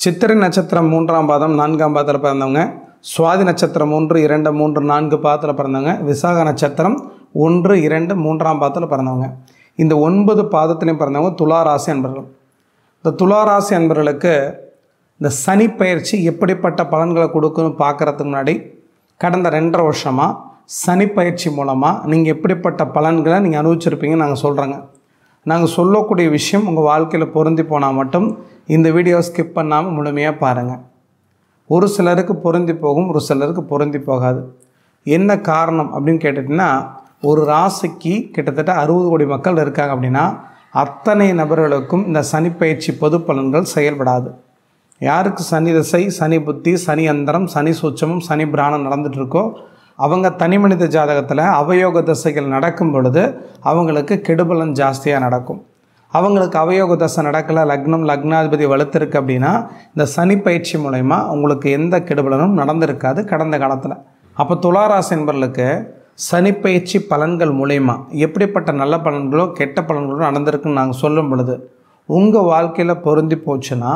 சித்திரை நட்சத்திரம் 3ஆம் பாதம் 4ஆம் பாதத்தில் பிறந்தவங்க, சுவாதி நட்சத்திரம் 1, 2, 3, 4 பாதத்தில் பிறந்தவங்க, விசாக நட்சத்திரம் 1, 2, 3ஆம் பாதத்தில் பிறந்தவங்க. இந்த 9 பாதத்திலையும் பிறந்தவங்க துளாராசி அன்பர்கள். இந்த துளாராசி அன்பர்களுக்கு இந்த சனி பயிற்சி எப்படிப்பட்ட பலன்களை கொடுக்குன்னு பார்க்குறதுக்கு முன்னாடி கடந்த 2.5 வருஷமாக சனி பயிற்சி மூலமாக நீங்கள் எப்படிப்பட்ட பலன்களை நீங்கள் அனுபவிச்சிருப்பீங்கன்னு நாங்கள் சொல்கிறோங்க. நாங்கள் சொல்லக்கூடிய விஷயம் உங்கள் வாழ்க்கையில் பொருந்தி போனால் மட்டும் இந்த வீடியோவை ஸ்கிப் பண்ணாமல் முழுமையாக பாருங்கள். ஒரு சிலருக்கு பொருந்தி போகும், ஒரு சிலருக்கு பொருந்தி போகாது. என்ன காரணம் அப்படின்னு கேட்டுட்டிங்கன்னா, ஒரு ராசிக்கு கிட்டத்தட்ட 60 கோடி மக்கள் இருக்காங்க அப்படின்னா அத்தனை நபர்களுக்கும் இந்த சனி பயிற்சி பொது பலன்கள் செயல்படாது. யாருக்கு சனி திசை, சனி புத்தி, சனி அந்தரம், சனி சூட்சமும், சனி பிராணம் நடந்துகிட்ருக்கோ அவங்க தனி மனித ஜாதகத்தில் அவயோக தசைகள் நடக்கும் பொழுது அவங்களுக்கு கெடுபலன் ஜாஸ்தியாக நடக்கும். அவங்களுக்கு அவயோக தசை நடக்கலை, லக்னாதிபதி வலுத்திருக்கு அப்படின்னா இந்த சனி பயிற்சி மூலமா உங்களுக்கு எந்த கெடுபலனும் நடந்திருக்காது கடந்த காலத்தில். அப்போ துளாராசி என்பவர்களுக்கு சனி பயிற்சி பலன்கள் மூலயமா எப்படிப்பட்ட நல்ல பலன்களோ கெட்ட பலன்களோ நடந்திருக்குன்னு நாங்கள் சொல்லும் பொழுது உங்கள் வாழ்க்கையில் பொருந்தி போச்சுன்னா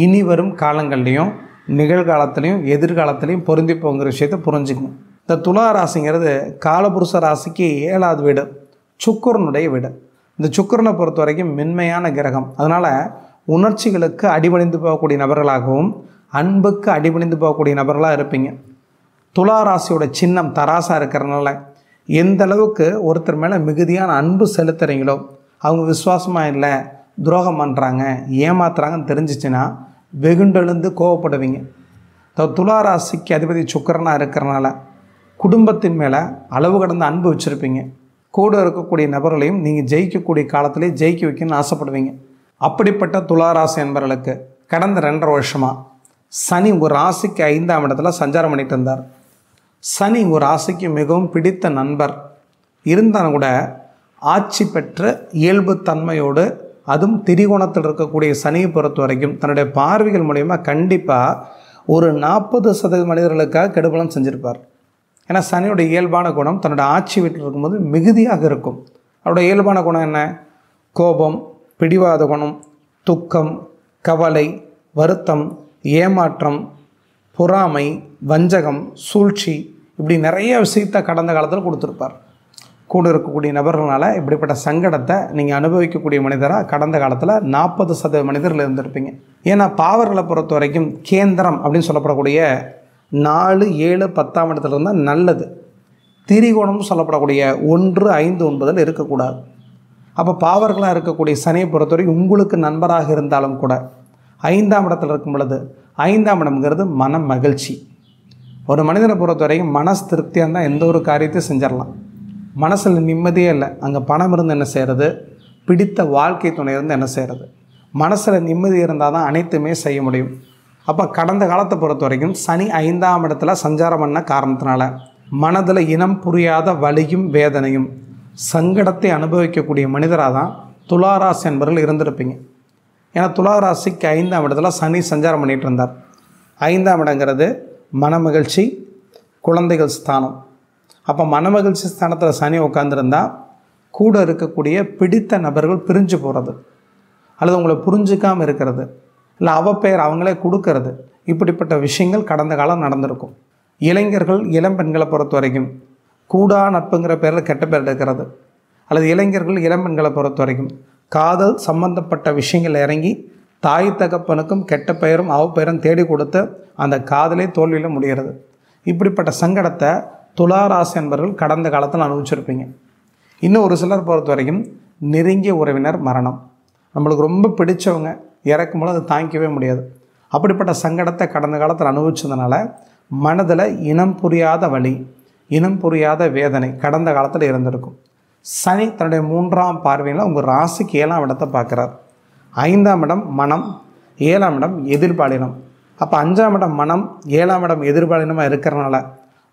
இனி வரும் காலங்கள்லேயும் நிகழ்காலத்துலேயும் எதிர்காலத்துலேயும் பொருந்தி போங்கிற விஷயத்தை புரிஞ்சுக்கணும். இந்த துளாராசிங்கிறது காலபுருஷ ராசிக்கு 7வது வீடு, சுக்கிரனுடைய வீடு. இந்த சுக்கிரனை பொறுத்த வரைக்கும் மென்மையான கிரகம். அதனால் உணர்ச்சிகளுக்கு அடிபணிந்து போகக்கூடிய நபர்களாகவும் அன்புக்கு அடிபணிந்து போகக்கூடிய நபர்களாக இருப்பீங்க. துளாராசியோட சின்னம் தராசாக இருக்கிறதுனால எந்த அளவுக்கு ஒருத்தர் மேலே மிகுதியான அன்பு செலுத்துகிறீங்களோ, அவங்க விசுவாசமாக இல்லை, துரோகம் பண்ணுறாங்க, ஏமாத்துறாங்கன்னு தெரிஞ்சிச்சுன்னா வெகுண்டெழுந்து கோவப்படுவீங்க. துளாராசிக்கு அதிபதி சுக்கிரனாக இருக்கிறனால குடும்பத்தின் மேலே அளவு கடந்த அன்பு வச்சுருப்பீங்க. கூட இருக்கக்கூடிய நபர்களையும் நீங்கள் ஜெயிக்கக்கூடிய காலத்திலே ஜெயிக்க வைக்கணும்னு ஆசைப்படுவீங்க. அப்படிப்பட்ட துளாராசி என்பவர்களுக்கு கடந்த 2.5 வருஷமாக சனி ஒரு ராசிக்கு 5ஆம் இடத்துல சஞ்சாரம் பண்ணிட்டு இருந்தார். சனி ஒரு ராசிக்கு மிகவும் பிடித்த நண்பர் இருந்தாலும் கூட ஆட்சி பெற்ற இயல்பு தன்மையோடு, அதுவும் திரிகோணத்தில் இருக்கக்கூடிய சனியை பொறுத்த வரைக்கும் தன்னுடைய பார்வைகள் மூலயமா கண்டிப்பாக ஒரு 40% மனிதர்களுக்காக கெடுபலம் செஞ்சுருப்பார். ஏன்னா சனியோட இயல்பான குணம் தன்னோட ஆட்சி வீட்டில் இருக்கும்போது மிகுதியாக இருக்கும். அவருடைய இயல்பான குணம் என்ன? கோபம், பிடிவாத குணம், துக்கம், கவலை, வருத்தம், ஏமாற்றம், பொறாமை, வஞ்சகம், சூழ்ச்சி, இப்படி நிறைய விஷயத்தை கடந்த காலத்தில் கொடுத்துருப்பார். கூட இருக்கக்கூடிய நபர்களால் இப்படிப்பட்ட சங்கடத்தை நீங்கள் அனுபவிக்கக்கூடிய மனிதராக கடந்த காலத்தில் 40% மனிதர்கள் இருந்திருப்பீங்க. ஏன்னா பாவர்களை பொறுத்த வரைக்கும் கேந்திரம் அப்படின்னு சொல்லப்படக்கூடிய 4, 7, 10ஆம் இடத்துல இருந்தால் நல்லது. திரிகோணம்னு சொல்லப்படக்கூடிய 1, 5, 9 இருக்கக்கூடாது. அப்போ பாவர்களாக இருக்கக்கூடிய சனியை பொறுத்த வரைக்கும் உங்களுக்கு நண்பராக இருந்தாலும் கூட 5ஆம் இடத்துல இருக்கும் பொழுது 5ஆம் இடம்ங்கிறது மன மகிழ்ச்சி. ஒரு மனிதனை பொறுத்த வரைக்கும் மனசு திருப்தியாக இருந்தால் எந்த ஒரு காரியத்தையும் செஞ்சிடலாம். மனசில் நிம்மதியே இல்லை, அங்கே பணம் இருந்து என்ன செய்கிறது, பிடித்த வாழ்க்கை துணை இருந்து என்ன செய்கிறது. மனசில் நிம்மதி இருந்தால் தான் அனைத்துமே செய்ய முடியும். அப்போ கடந்த காலத்தை பொறுத்த வரைக்கும் சனி 5ஆம் இடத்துல சஞ்சாரம் பண்ண காரணத்தினால மனதில் இனம் புரியாத வலியும் வேதனையும் சங்கடத்தை அனுபவிக்கக்கூடிய மனிதராக தான் துளாராசி என்பவர்கள் இருந்திருப்பீங்க. ஏன்னா துளாராசிக்கு 5ஆம் இடத்துல சனி சஞ்சாரம் பண்ணிகிட்டு இருந்தார். 5ஆம் இடங்கிறது மனமகிழ்ச்சி, குழந்தைகள் ஸ்தானம். அப்போ மனமகிழ்ச்சி ஸ்தானத்தில் சனி உட்காந்துருந்தால் கூட இருக்கக்கூடிய பிடித்த நபர்கள் பிரிஞ்சு போகிறது, அல்லது உங்களை புரிஞ்சிக்காமல் இருக்கிறது, இல்லை அவப்பெயர் அவங்களே கொடுக்கறது, இப்படிப்பட்ட விஷயங்கள் கடந்த காலம் நடந்திருக்கும். இளைஞர்கள் இளம்பெண்களை பொறுத்த வரைக்கும் கூடா நட்புங்கிற பேரில் கெட்ட பேர் எடுக்கிறது, அல்லது இளைஞர்கள் இளம்பெண்களை பொறுத்த வரைக்கும் காதல் சம்பந்தப்பட்ட விஷயங்கள் இறங்கி தாய் தகப்பனுக்கும் கெட்ட பெயரும் அவப்பெயரும் தேடி கொடுத்து அந்த காதலே தோல்வியில் முடிகிறது. இப்படிப்பட்ட சங்கடத்தை துளாராசி என்பவர்கள் கடந்த காலத்தில் அனுபவிச்சிருப்பீங்க. இன்னும் ஒரு சிலர் பொறுத்த வரைக்கும் நெருங்கிய உறவினர் மரணம், நம்மளுக்கு ரொம்ப பிடிச்சவங்க இறக்கும்போது அதை தாங்கிக்கவே முடியாது. அப்படிப்பட்ட சங்கடத்தை கடந்த காலத்தில் அனுபவிச்சதுனால மனதில் இனம் புரியாத வலி, இனம் புரியாத வேதனை கடந்த காலத்தில் இருந்திருக்கும். சனி தன்னுடைய 3ஆம் பார்வையில் உங்கள் ராசிக்கு 7ஆம் இடத்தை பார்க்குறார். 5ஆம் இடம் மனம், 7ஆம் இடம் எதிர்பாலினம். அப்போ 5ஆம் இடம் மனம், 7ஆம் இடம் எதிர்பாலினமாக இருக்கிறனால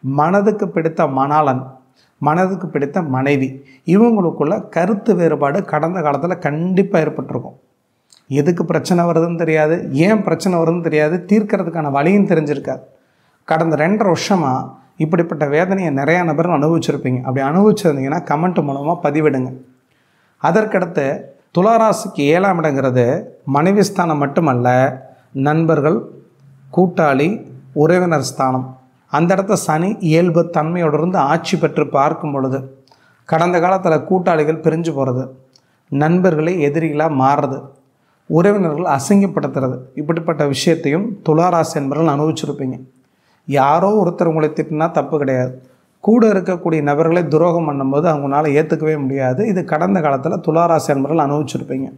மனதுக்கு பிடித்த மணாளன், மனதுக்கு பிடித்த மனைவி, இவங்களுக்குள்ள கருத்து வேறுபாடு கடந்த காலத்தில் கண்டிப்பாக ஏற்பட்டிருக்கும். எதுக்கு பிரச்சனை வருதுன்னு தெரியாது, ஏன் பிரச்சனை வருதுன்னு தெரியாது, தீர்க்கிறதுக்கான வழியும் தெரிஞ்சிருக்காது. கடந்த 2.5 வருஷமாக இப்படிப்பட்ட வேதனையை நிறையா நபர்கள் அனுபவிச்சிருப்பீங்க. அப்படி அனுபவிச்சிருந்தீங்கன்னா கமெண்ட் மூலமாக பதிவிடுங்க. அதற்கடுத்து துளாராசிக்கு 7ஆம் இடங்கிறது மனைவி ஸ்தானம் மட்டுமல்ல, நண்பர்கள், கூட்டாளி, உறவினர் ஸ்தானம். அந்த இடத்த சனி இயல்பு தன்மையோடு இருந்து ஆட்சி பெற்று பார்க்கும் பொழுது கடந்த காலத்தில் கூட்டாளிகள் பிரிஞ்சு போகிறது, நண்பர்களே எதிரிகளாக மாறுறது, உறவினர்கள் அசிங்கப்படுத்துறது, இப்படிப்பட்ட விஷயத்தையும் துளாராசி என்பவர்கள் அனுபவிச்சிருப்பீங்க. யாரோ ஒருத்தர் உங்களை திட்டினா தப்பு கிடையாது, கூட இருக்கக்கூடிய நபர்களை துரோகம் பண்ணும்போது அவங்களால ஏற்றுக்கவே முடியாது. இது கடந்த காலத்தில் துளாராசி என்பவர்கள் அனுபவிச்சிருப்பீங்க.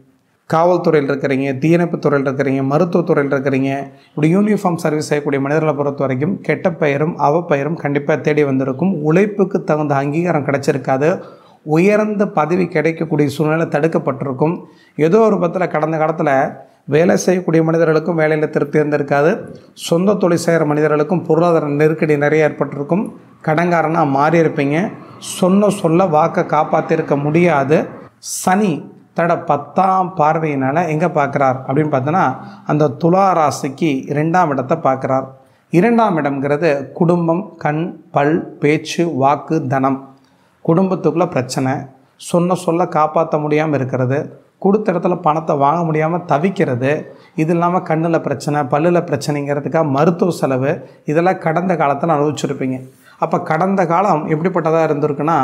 காவல்துறையில் இருக்கிறீங்க, தீயணைப்புத் துறையில் இருக்கிறீங்க, மருத்துவத்துறையில் இருக்கிறீங்க, இப்படி யூனிஃபார்ம் சர்வீஸ் செய்யக்கூடிய மனிதர்களை பொறுத்த வரைக்கும் கெட்ட பெயரும் அவப்பெயரும் கண்டிப்பாக தேடி வந்திருக்கும். உழைப்புக்கு தகுந்த அங்கீகாரம் கிடைச்சிருக்காது. உயர்ந்த பதவி கிடைக்கக்கூடிய சூழ்நிலை தடுக்கப்பட்டிருக்கும். ஏதோ ஒரு பத்தில் கடந்த காலத்தில் வேலை செய்யக்கூடிய மனிதர்களுக்கும் வேலையில் திருப்தி இருந்திருக்காது. சொந்த தொழில் செய்கிற மனிதர்களுக்கும் பொருளாதார நெருக்கடி நிறைய ஏற்பட்டிருக்கும். கடன்காரனாக மாறியிருப்பீங்க. சொல்ல வாக்கை காப்பாற்றிருக்க முடியாது. சனி தட 10ஆம் பார்வையினால் எங்கே பார்க்குறார் அப்படின்னு பார்த்தோன்னா அந்த துலா ராசிக்கு 2ஆம் இடத்தை பார்க்குறார். 2ஆம் இடம்ங்கிறது குடும்பம், கண், பல், பேச்சு, வாக்கு, தனம். குடும்பத்துக்குள்ளே பிரச்சனை, சொல்ல காப்பாற்ற முடியாமல் இருக்கிறது, கொடுத்த இடத்துல பணத்தை வாங்க முடியாமல் தவிக்கிறது, இது இல்லாமல் கண்ணில் பிரச்சனை, பல்லில் பிரச்சனைங்கிறதுக்காக மருத்துவ செலவு, இதெல்லாம் கடந்த காலத்தில் அனுபவிச்சிருப்பீங்க. அப்போ கடந்த காலம் எப்படிப்பட்டதாக இருந்திருக்குன்னா,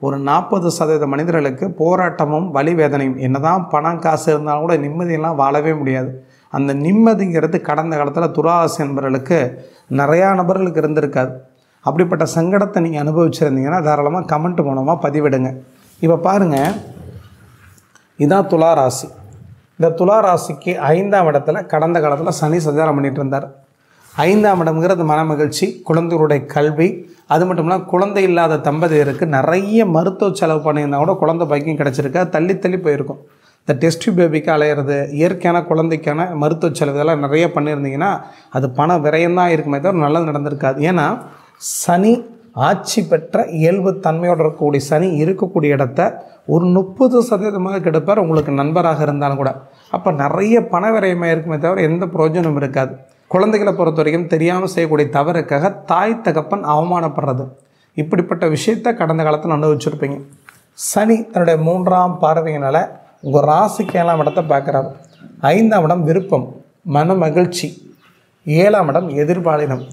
ஒரு 40% மனிதர்களுக்கு போராட்டமும் வலி வேதனையும். என்னதான் பணம் காசு இருந்தாலும் கூட நிம்மதியெல்லாம் வாழவே முடியாது. அந்த நிம்மதிங்கிறது கடந்த காலத்தில் துளாராசி என்பவர்களுக்கு நிறையா நபர்களுக்கு இருந்திருக்காது. அப்படிப்பட்ட சங்கடத்தை நீங்கள் அனுபவிச்சிருந்தீங்கன்னா தாராளமாக கமெண்ட் மூலமாக பதிவிடுங்க. இப்போ பாருங்கள், இதான் துளாராசி. இந்த துளாராசிக்கு 5ஆம் இடத்துல கடந்த காலத்தில் சனி சஞ்சாரம் பண்ணிகிட்டு இருந்தார். 5ஆம் இடம்ங்கிறது மனமகிழ்ச்சி, குழந்தைகளுடைய கல்வி, அது மட்டும் இல்லாமல் குழந்தை இல்லாத தம்பதியருக்கு நிறைய மருத்துவ செலவு பண்ணியிருந்தால் கூட குழந்தை பாக்கியம் கிடச்சிருக்கா, தள்ளி போயிருக்கும். இந்த டெஸ்ட் பேபிக்கு அலையிறது, இயற்கையான குழந்தைக்கான மருத்துவ செலவு இதெல்லாம் நிறைய பண்ணியிருந்தீங்கன்னா அது பண விரயம்தான் இருக்குமே தவிர நல்லது நடந்திருக்காது. ஏன்னா சனி ஆட்சி பெற்ற இயல்பு தன்மையோடு இருக்கக்கூடிய சனி இருக்கக்கூடிய இடத்த ஒரு 30% கெடுப்பார் உங்களுக்கு நண்பராக இருந்தாலும் கூட. அப்போ நிறைய பண விரயமாக இருக்குமே தவிர எந்த பிரயோஜனமும் இருக்காது. குழந்தைகளை பொறுத்த வரைக்கும் தெரியாமல் செய்யக்கூடிய தவறுக்காக தாய் தகப்பன் அவமானப்படுறது, இப்படிப்பட்ட விஷயத்தை கடந்த காலத்தில் அனுபவிச்சிருப்பீங்க. சனி தன்னுடைய 3ஆம் பார்வையினால் உங்கள் ராசிக்கு 7ஆம் இடத்தை பார்க்குறாரு. 5ஆம் இடம் விருப்பம், மன மகிழ்ச்சி. 7ஆம் இடம் எதிர்பாலினம்.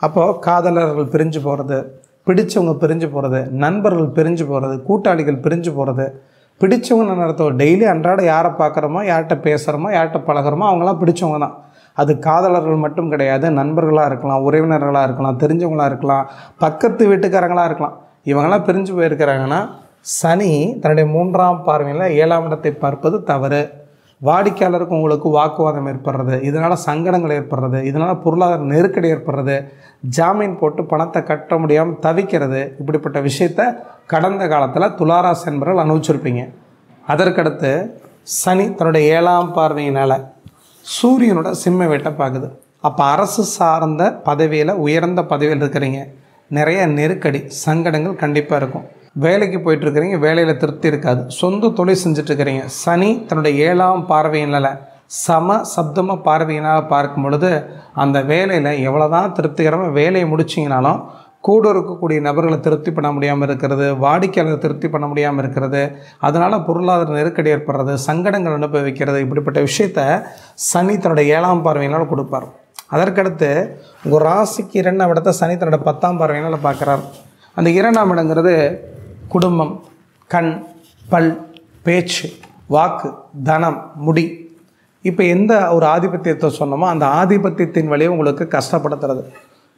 அப்போது காதலர்கள் பிரிஞ்சு போகிறது, பிடிச்சவங்க பிரிஞ்சு போகிறது, நண்பர்கள் பிரிஞ்சு போகிறது, கூட்டாளிகள் பிரிஞ்சு போகிறது. பிடிச்சவங்க நடத்துவோம், டெய்லி அன்றாட யாரை பார்க்குறோமோ, யார்கிட்ட பேசுகிறோமோ, யார்கிட்ட பழகிறோமோ அவங்களாம் பிடிச்சவங்க தான். அது காதலர்கள் மட்டும் கிடையாது, நண்பர்களாக இருக்கலாம், உறவினர்களாக இருக்கலாம், தெரிஞ்சவங்களாக இருக்கலாம், பக்கத்து வீட்டுக்காரங்களாக இருக்கலாம். இவங்களாம் பிரிஞ்சு போயிருக்கிறாங்கன்னா சனி தன்னுடைய 3ஆம் பார்வையில் 7ஆம் இடத்தை பார்ப்பது தவறு. வாடிக்கையாளருக்கு உங்களுக்கு வாக்குவாதம் ஏற்படுறது, இதனால் சங்கடங்கள் ஏற்படுறது, இதனால் பொருளாதார நெருக்கடி ஏற்படுறது, ஜாமீன் போட்டு பணத்தை கட்ட முடியாமல் தவிக்கிறது, இப்படிப்பட்ட விஷயத்தை கடந்த காலத்தில் துளாராசி என்பவர்கள் அனுபவிச்சிருப்பீங்க. அதற்கடுத்து சனி தன்னுடைய 7ஆம் பார்வையினால் சூரியனோட சிம்ம வீட்டை பார்க்குது. அப்போ அரசு சார்ந்த பதவியில், உயர்ந்த பதவியில் இருக்கிறீங்க, நிறைய நெருக்கடி சங்கடங்கள் கண்டிப்பாக இருக்கும். வேலைக்கு போயிட்டுருக்கிறீங்க, வேலையில் திருப்தி இருக்காது. சொந்த தொழில் செஞ்சிட்ருக்கிறீங்க. சனி தன்னுடைய 7ஆம் பார்வையினால் சப்தமாக பார்வையினால் பார்க்கும் பொழுது அந்த வேலையில் எவ்வளோ தான் திருப்திகரமாக வேலையை முடிச்சிங்கனாலும் கூட இருக்கக்கூடிய நபர்களை திருப்தி பண்ண முடியாமல் இருக்கிறது, வாடிக்கையாளர் திருப்தி பண்ண முடியாமல் இருக்கிறது, அதனால் பொருளாதார நெருக்கடி ஏற்படுறது, சங்கடங்கள் அனுபவிக்கிறது, இப்படிப்பட்ட விஷயத்தை சனி தன்னுடைய 7ஆம் பார்வையினால் கொடுப்பார். அதற்கடுத்து உங்கள் ராசிக்கு 2ஆம் இடத்தை சனி தன்னுடைய 10ஆம் பார்வையினால் பார்க்குறார். அந்த 2ஆம் இடங்கிறது குடும்பம், கண், பல், பேச்சு, வாக்கு, தனம், முடி. இப்போ எந்த ஒரு ஆதிபத்தியத்தை சொன்னோமோ அந்த ஆதிபத்தியத்தின் வழியை உங்களுக்கு கஷ்டப்படுத்துறது,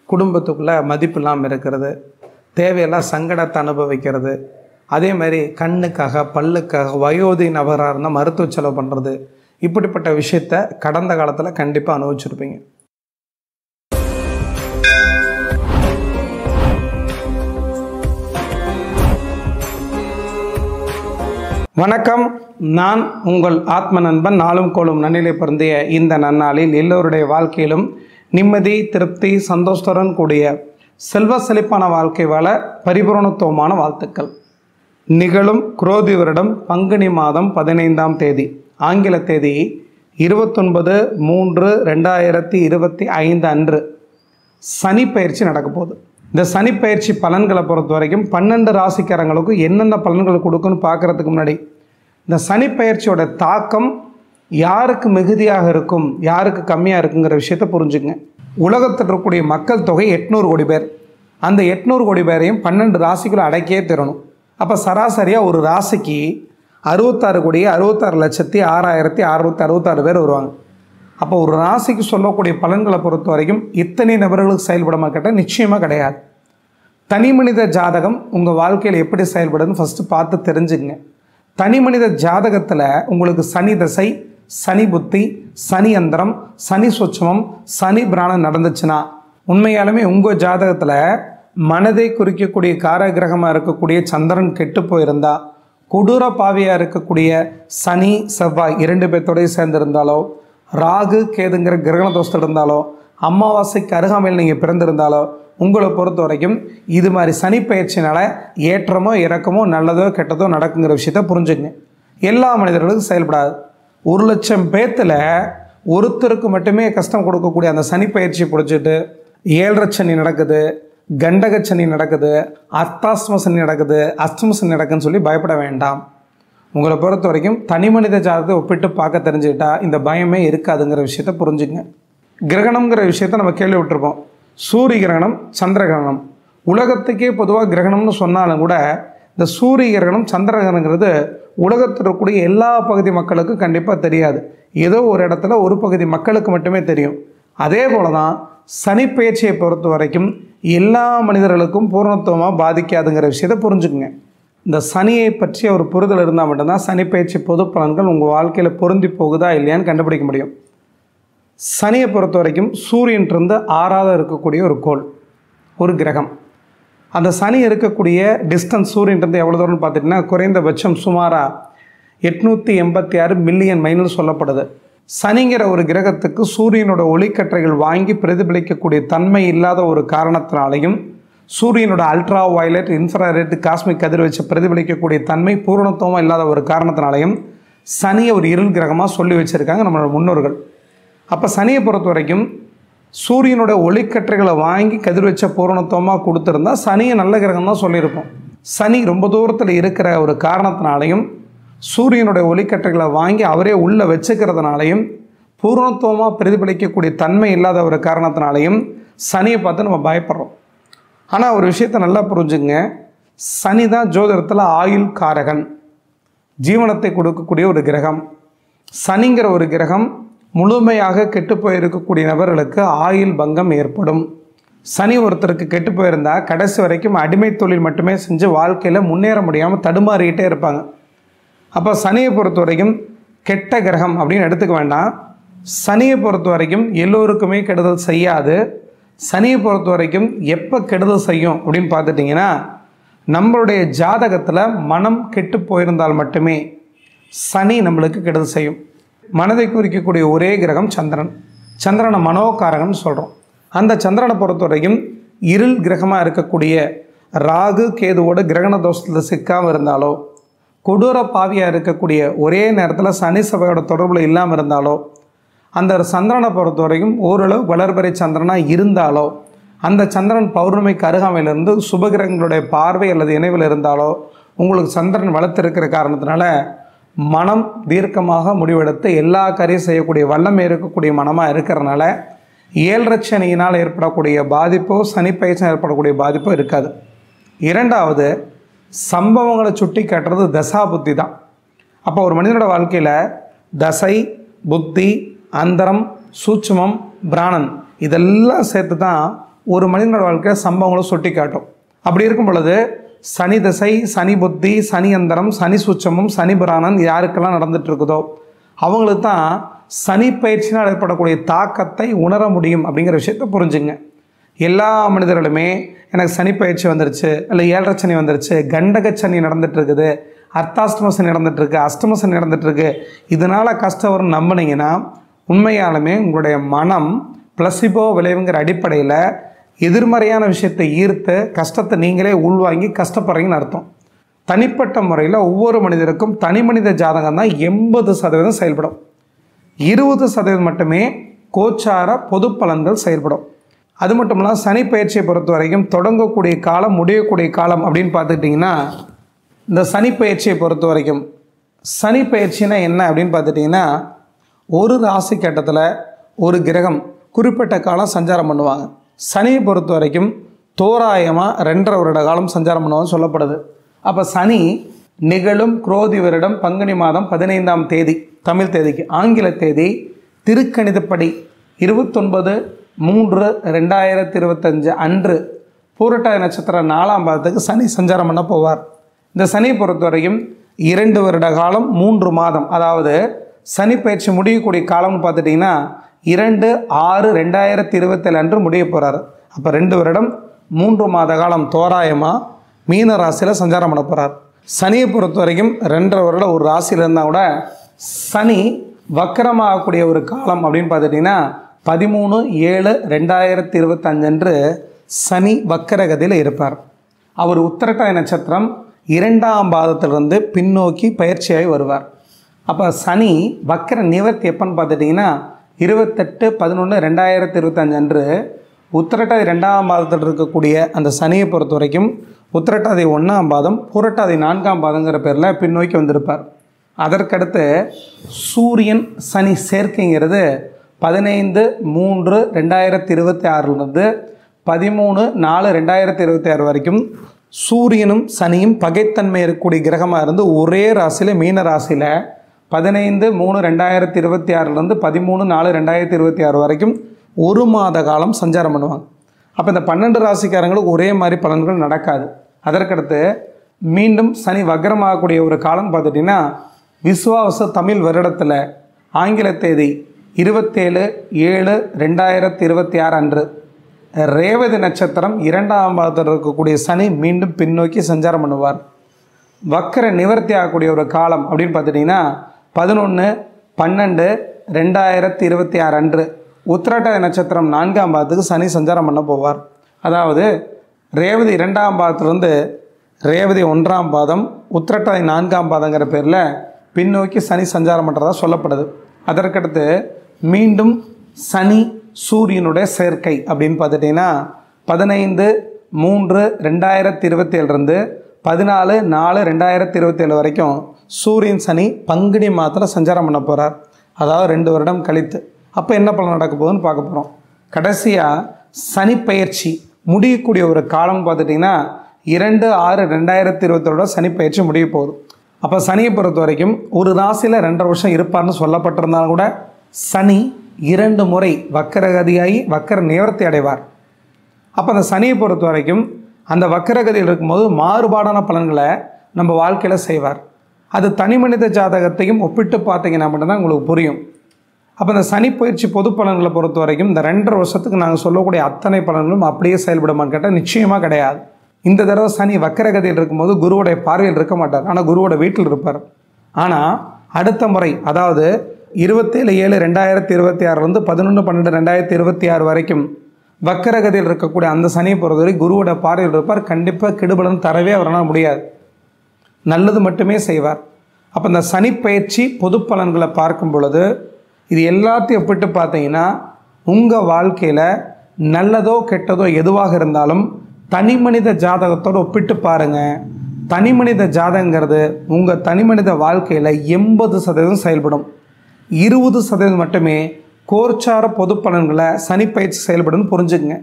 குடும்பத்துக்குள்ளே மதிப்பு இல்லாமல் இருக்கிறது, தேவையெல்லாம் சங்கடத்தை அனுபவிக்கிறது, அதே மாதிரி கண்ணுக்காக, பல்லுக்காக, வயோதி நபராக இருந்தால் மருத்துவ செலவு பண்ணுறது, இப்படிப்பட்ட விஷயத்தை கடந்த காலத்தில் கண்டிப்பாக அனுபவிச்சிருப்பீங்க. வணக்கம், நான் உங்கள் ஆத்ம நண்பன். நாளும் கோளும் நன்னிலை பொருந்திய இந்த நன்னாளில் எல்லோருடைய வாழ்க்கையிலும் நிம்மதி, திருப்தி, சந்தோஷத்துடன் கூடிய செல்வ செழிப்பான வாழ்க்கை வாழ பரிபூரணத்துவமான வாழ்த்துக்கள். நிகழும் குரோதி வருடம் பங்குனி மாதம் 15ஆம் தேதி, ஆங்கில தேதி 29/3/2025 அன்று சனி பயிற்சி நடக்க போகுது. இந்த சனி பயிற்சி பலன்களை பொறுத்த வரைக்கும் 12 ராசிக்காரங்களுக்கும் என்னென்ன பலன்கள் கொடுக்குன்னு பார்க்குறதுக்கு முன்னாடி இந்த சனி பயிற்சியோட தாக்கம் யாருக்கு மிகுதியாக இருக்கும், யாருக்கு கம்மியாக இருக்குங்கிற விஷயத்தை புரிஞ்சுங்க. உலகத்தில் இருக்கக்கூடிய மக்கள் தொகை 800 கோடி பேர். அந்த 800 கோடி பேரையும் 12 ராசிக்குள்ளே அடக்கியே தரணும். அப்போ சராசரியாக ஒரு ராசிக்கு 66,66,666 பேர் வருவாங்க. அப்போ ஒரு ராசிக்கு சொல்லக்கூடிய பலன்களை பொறுத்த வரைக்கும் இத்தனை நபர்களுக்கு செயல்படாமல் கேட்டால் நிச்சயமாக கிடையாது. தனி மனித ஜாதகம் உங்கள் வாழ்க்கையில் எப்படி செயல்படுதுன்னு ஃபஸ்ட்டு பார்த்து தெரிஞ்சுங்க. தனி மனித ஜாதகத்தில் உங்களுக்கு சனி தசை, சனி புத்தி, சனி அந்தரம், சனி சுட்சமம், சனி பிராணம் நடந்துச்சுன்னா உண்மையாலுமே உங்கள் ஜாதகத்தில் மனதை குறிக்கக்கூடிய காரகிரகமாக இருக்கக்கூடிய சந்திரன் கெட்டு போயிருந்தா, கொடூர பாவியாக இருக்கக்கூடிய சனி செவ்வாய் 2 பேர்த்தோடய சேர்ந்திருந்தாலோ, ராகு கேதுங்கிற கிரகண தோஷம் இருந்தாலோ, அமாவாசைக்கு அருகாமையில் நீங்கள் பிறந்திருந்தாலோ, உங்களை பொறுத்த வரைக்கும் இது மாதிரி சனி பயிற்சினால் ஏற்றமோ இறக்கமோ நல்லதோ கெட்டதோ நடக்குங்கிற விஷயத்த புரிஞ்சுங்க. எல்லா மனிதர்களுக்கும் செயல்படாது. 1,00,000 பேர்த்தில் ஒருத்தருக்கு மட்டுமே கஷ்டம் கொடுக்கக்கூடிய அந்த சனி பயிற்சியை பிடிச்சிட்டு 7 சனி நடக்குது, கண்டக சனி நடக்குது, அர்த்தாஷ்டம சனி நடக்குது, அஷ்டம சனி நடக்குதுன்னு சொல்லி பயப்பட வேண்டாம். உங்களை பொறுத்த வரைக்கும் தனி மனித ஜாதகத்தை ஒப்பிட்டு பார்க்க தெரிஞ்சுக்கிட்டா இந்த பயமே இருக்காதுங்கிற விஷயத்த புரிஞ்சுங்க. கிரகணம்ங்கிற விஷயத்த நம்ம கேள்விப்பட்டிருப்போம். சூரிய கிரகணம், சந்திர கிரகணம். உலகத்துக்கே பொதுவாக கிரகணம்னு சொன்னாலும் கூட இந்த சூரிய கிரகணம், சந்திர கிரகணங்கிறது உலகத்தில் இருக்கக்கூடிய எல்லா பகுதி மக்களுக்கும் கண்டிப்பாக தெரியாது. ஏதோ ஒரு இடத்துல ஒரு பகுதி மக்களுக்கு மட்டுமே தெரியும். அதே போல தான் சனி பயிற்சியை பொறுத்த வரைக்கும் எல்லா மனிதர்களுக்கும் பூர்ணத்துவமாக பாதிக்காதுங்கிற விஷயத்தை புரிஞ்சுக்குங்க. இந்த சனியை பற்றிய ஒரு புரிதல் இருந்தால் மட்டும்தான் சனி பயிற்சி பொது பலன்கள் உங்கள் வாழ்க்கையில் பொருந்தி போகுதா இல்லையான்னு கண்டுபிடிக்க முடியும். சனியை பொறுத்த வரைக்கும் சூரியன்றிருந்து 6ஆவது இருக்கக்கூடிய ஒரு கோள், ஒரு கிரகம். அந்த சனி இருக்கக்கூடிய டிஸ்டன்ஸ் சூரியன்றிருந்து எவ்வளோ தூரம்னு பார்த்துட்டிங்கன்னா குறைந்தபட்சம் சுமாராக 886 மில்லியன் மைல்னு சொல்லப்படுது. சனிங்கிற ஒரு கிரகத்துக்கு சூரியனோட ஒளிக்கற்றைகள் வாங்கி பிரதிபலிக்கக்கூடிய தன்மை இல்லாத ஒரு காரணத்தினாலையும், சூரியனோட அல்ட்ரா வயலட், இன்ஃப்ராரெட், காஸ்மிக் கதிர்வீச்சை பிரதிபலிக்கக்கூடிய தன்மை பூரணத்துவமாக இல்லாத ஒரு காரணத்தினாலையும் சனியை ஒரு இருள் கிரகமாக சொல்லி வச்சுருக்காங்க நம்மளோட முன்னோர்கள். அப்போ சனியை பொறுத்த வரைக்கும் சூரியனோட ஒளிக்கற்றைகளை வாங்கி கதிர்வீச்சை பூரணத்துவமாக கொடுத்துருந்தா சனியை நல்ல கிரகம் தான் சொல்லியிருப்போம். சனி ரொம்ப தூரத்தில் இருக்கிற ஒரு காரணத்தினாலையும், சூரியனுடைய ஒளிக்கற்றைகளை வாங்கி அவரே உள்ளே வச்சுக்கிறதுனாலையும், பூர்ணத்துவமாக பிரதிபலிக்கக்கூடிய தன்மை இல்லாத ஒரு காரணத்தினாலையும் சனியை பார்த்து நம்ம பயப்படுறோம். ஆனால் ஒரு விஷயத்தை நல்லா புரிஞ்சுங்க, சனி தான் ஜோதிடத்தில் ஆயுள் காரகன், ஜீவனத்தை கொடுக்கக்கூடிய ஒரு கிரகம். சனிங்கிற ஒரு கிரகம் முழுமையாக கெட்டு போயிருக்கக்கூடிய நபர்களுக்கு ஆயுள் பங்கம் ஏற்படும். சனி ஒருத்தருக்கு கெட்டு போயிருந்தால் கடைசி வரைக்கும் அடிமை தொழில் மட்டுமே செஞ்சு வாழ்க்கையில் முன்னேற முடியாமல் தடுமாறிக்கிட்டே இருப்பாங்க. அப்போ சனியை பொறுத்த வரைக்கும் கெட்ட கிரகம் அப்படின்னு எடுத்துக்க வேண்டாம். சனியை பொறுத்த வரைக்கும் எல்லோருக்குமே கெடுதல் செய்யாது. சனியை பொறுத்த வரைக்கும் எப்போ கெடுதல் செய்யும் அப்படின்னு பார்த்துட்டிங்கன்னா, நம்மளுடைய ஜாதகத்தில் மனம் கெட்டு போயிருந்தால் மட்டுமே சனி நம்மளுக்கு கெடுதல் செய்யும். மனதை குறிக்கக்கூடிய ஒரே கிரகம் சந்திரன். சந்திரனை மனோகாரகன்னு சொல்கிறோம். அந்த சந்திரனை பொறுத்த வரைக்கும் இருள் கிரகமாக இருக்கக்கூடிய ராகு கேதுவோட கிரகண தோஷத்தில் சிக்காமல் இருந்தாலோ, கொடூர பாவியாக இருக்கக்கூடிய ஒரே நேரத்தில் சனி சபையோட தொடர்பில் இல்லாமல் இருந்தாலோ, அந்த சந்திரனை பொறுத்த வரைக்கும் ஓரளவு வளர்பறை சந்திரனாக இருந்தாலோ, அந்த சந்திரன் பௌர்ணமிக்கு அருகாமையிலிருந்து சுபகிரகங்களுடைய பார்வை அல்லது இணைவில் இருந்தாலோ, உங்களுக்கு சந்திரன் வளர்த்திருக்கிற காரணத்தினால மனம் தீர்க்கமாக முடிவெடுத்து எல்லா காரியம் செய்யக்கூடிய வல்லமை இருக்கக்கூடிய மனமாக இருக்கிறதுனால 7 சனியினால் ஏற்படக்கூடிய பாதிப்போ சனி பயிற்சியில் ஏற்படக்கூடிய பாதிப்போ இருக்காது. இரண்டாவது, சம்பவங்களை சுட்டி காட்டுறது தசா புத்தி தான். அப்போ ஒரு மனிதனோட வாழ்க்கையில் தசை, புத்தி, அந்தரம், சூட்சுமம், பிராணன் இதெல்லாம் சேர்த்து தான் ஒரு மனிதனோட வாழ்க்கையில் சம்பவங்களை சுட்டி காட்டும். அப்படி இருக்கும் பொழுது சனி தசை, சனி புத்தி, சனி அந்தரம், சனி சூட்சமம், சனி பிராணன் யாருக்கெல்லாம் நடந்துட்டு இருக்குதோ அவங்களுக்கு தான் சனி பயிற்சினால் ஏற்படக்கூடிய தாக்கத்தை உணர முடியும் அப்படிங்கிற விஷயத்தை புரிஞ்சுங்க. எல்லா மனிதர்களுமே எனக்கு சனி பயிற்சி வந்துருச்சு, இல்லை 7 சனி வந்துருச்சு, கண்டக சனி நடந்துகிட்ருக்குது, அர்த்தாஷ்டம சனி நடந்துகிட்ருக்கு, அஷ்டம சனி நடந்துகிட்ருக்கு, இதனால் கஷ்டம் வரும் நம்பினீங்கன்னா உண்மையாலுமே உங்களுடைய மனம் பிளசிபோ விளைவுங்கிற அடிப்படையில் எதிர்மறையான விஷயத்தை ஈர்த்து கஷ்டத்தை நீங்களே உள்வாங்கி கஷ்டப்படுறீங்கன்னு அர்த்தம். தனிப்பட்ட முறையில் ஒவ்வொரு மனிதருக்கும் தனி மனித ஜாதகம் தான் 80% செயல்படும். 20% மட்டுமே கோச்சார பொது பலன்கள் செயல்படும். அது மட்டும் இல்லாமல் சனி பயிற்சியை பொறுத்த வரைக்கும் தொடங்கக்கூடிய காலம், முடியக்கூடிய காலம் அப்படின்னு பார்த்துக்கிட்டிங்கன்னா, இந்த சனி பயிற்சியை பொறுத்த வரைக்கும் சனி பயிற்சினா என்ன அப்படின்னு பார்த்துட்டிங்கன்னா, ஒரு ராசி கட்டத்தில் ஒரு கிரகம் குறிப்பிட்ட காலம் சஞ்சாரம் பண்ணுவாங்க. சனியை பொறுத்த வரைக்கும் தோராயமாக 2.5 வருட காலம் சஞ்சாரம் பண்ணுவாங்க சொல்லப்படுது. அப்போ சனி நிகழும் குரோதி வருடம் பங்குனி மாதம் 15ஆம் தேதி தமிழ் தேதிக்கு, ஆங்கில தேதி திருக்கணிதப்படி 29/3/2025 அன்று பூரட்டாதி நட்சத்திரம் 4ஆம் பாதத்துக்கு சனி சஞ்சாரம் பண்ண போவார். இந்த சனியை பொறுத்த வரைக்கும் 2 வருட காலம் 3 மாதம், அதாவது சனி பயிற்சி முடியக்கூடிய காலம்னு பார்த்துட்டிங்கன்னா 2/6/2027 அன்று முடிய போகிறார். அப்போ 2 வருடம் 3 மாத காலம் தோராயமாக மீன ராசியில் சஞ்சாரம் பண்ண போகிறார். சனியை பொறுத்த வரைக்கும் 2.5 வருடம் ஒரு ராசியில் இருந்தால் கூட சனி வக்கரமாகக்கூடிய ஒரு காலம் அப்படின்னு பார்த்துட்டிங்கன்னா 13/7/2025 அன்று சனி வக்கரகதியில் இருப்பார். அவர் உத்திரட்டாதி நட்சத்திரம் 2ஆம் பாதத்திலிருந்து பின்னோக்கி பயிற்சியாகி வருவார். அப்போ சனி வக்கர நிவர்த்தி எப்போன்னு பார்த்துட்டிங்கன்னா 28/11/2025 அன்று உத்திரட்டாதி 2ஆம் பாதத்தில் இருக்கக்கூடிய அந்த சனியை பொறுத்த வரைக்கும் உத்திரட்டாதி 1ஆம் பாதம் பூரட்டாதி 4ஆம் பாதங்கிற பேரில் பின்னோக்கி வந்திருப்பார். அதற்கடுத்து சூரியன் சனி சேர்க்கைங்கிறது 15/3/2026 13/4/2026 வரைக்கும் சூரியனும் சனியும் பகைத்தன்மை இருக்கக்கூடிய கிரகமாக இருந்து ஒரே ராசியில் மீன ராசியில் 15/3/2026 13/4/2026 வரைக்கும் 1 மாத காலம் சஞ்சாரம் பண்ணுவாங்க. அப்போ இந்த 12 ராசிக்காரங்களுக்கு ஒரே மாதிரி பலன்கள் நடக்காது. அதற்கடுத்து மீண்டும் சனி வக்ரமாகக்கூடிய ஒரு காலம் பார்த்துட்டிங்கன்னா விசுவாவச தமிழ் வருடத்தில் ஆங்கில தேதி 27/7/2026 அன்று ரேவதி நட்சத்திரம் 2ஆம் பாதத்தில் இருக்கக்கூடிய சனி மீண்டும் பின்னோக்கி சஞ்சாரம் பண்ணுவார். வக்கர நிவர்த்தி ஆகக்கூடிய ஒரு காலம் அப்படின்னு பார்த்துட்டிங்கன்னா 11/12/2026 அன்று உத்திரட்டாதி நட்சத்திரம் 4ஆம் பாதத்துக்கு சனி சஞ்சாரம் பண்ண போவார். அதாவது ரேவதி 2ஆம் பாதத்திலிருந்து ரேவதி 1ஆம் பாதம் உத்திரட்டாதி 4ஆம் பாதங்கிற பேரில் பின்னோக்கி சனி சஞ்சாரம் பண்ணுறதா சொல்லப்படுது. அதற்கடுத்து மீண்டும் சனி சூரியனுடைய சேர்க்கை அப்படின்னு பார்த்துட்டிங்கன்னா 15/3/2027 14/4/2027 வரைக்கும் சூரியன் சனி பங்குனி மாதத்தில் சஞ்சாரம் பண்ண போகிறார். அதாவது 2 வருடம் கழித்து. அப்போ என்ன பலன் நடக்க போகுதுன்னு பார்க்க போகிறோம். கடைசியாக சனி பயிற்சி முடியக்கூடிய ஒரு காலம் பார்த்துட்டிங்கன்னா 2/6/2027 சனி பயிற்சி முடிய போகுது. அப்போ சனியை பொறுத்த வரைக்கும் ஒரு ராசியில் 2.5 வருஷம் இருப்பார்னு சொல்லப்பட்டிருந்தாலும் கூட சனி 2 முறை வக்கரகதியாகி வக்கர நிவர்த்தி அடைவார். அப்போ அந்த சனியை பொறுத்த வரைக்கும் அந்த வக்கரகதியில் இருக்கும்போது மாறுபாடான பலன்களை நம்ம வாழ்க்கையில் செய்வார். அது தனி மனித ஜாதகத்தையும் ஒப்பிட்டு பார்த்தீங்கன்னா மட்டும்தான் உங்களுக்கு புரியும். அப்போ இந்த சனி பயிற்சி பொது பலன்களை பொறுத்த வரைக்கும் இந்த 2.5 வருஷத்துக்கு நாங்கள் சொல்லக்கூடிய அத்தனை பலன்களும் அப்படியே செயல்படுமான்னு கேட்டால் நிச்சயமாக கிடையாது. இந்த தடவை சனி வக்கரகதியில் இருக்கும்போது குருவுடைய பார்வையில் இருக்க மாட்டார், ஆனால் குருவோட வீட்டில் இருப்பார். ஆனால் அடுத்த முறை, அதாவது 27/7/2026 11/12/2026 வரைக்கும் வக்கரகதியில் இருக்கக்கூடிய அந்த சனியை பொறுத்தவரை குருவோட பார்வையில் இருப்பார். கண்டிப்பாக கெடுபலன் தரவே அவரால் முடியாது, நல்லது மட்டுமே செய்வார். அப்போ இந்த சனி பயிற்சி பொது பலன்களை பார்க்கும் பொழுது இது எல்லாத்தையும் ஒப்பிட்டு பார்த்தீங்கன்னா உங்கள் வாழ்க்கையில் நல்லதோ கெட்டதோ எதுவாக இருந்தாலும் தனி மனித ஜாதகத்தோடு ஒப்பிட்டு பாருங்கள். தனி மனித ஜாதகங்கிறது உங்கள் தனி மனித வாழ்க்கையில் 80% செயல்படும், 20% மட்டுமே கோர்ச்சார பொது பலன்களை சனி பயிற்சி செயல்படும் புரிஞ்சுக்குங்க.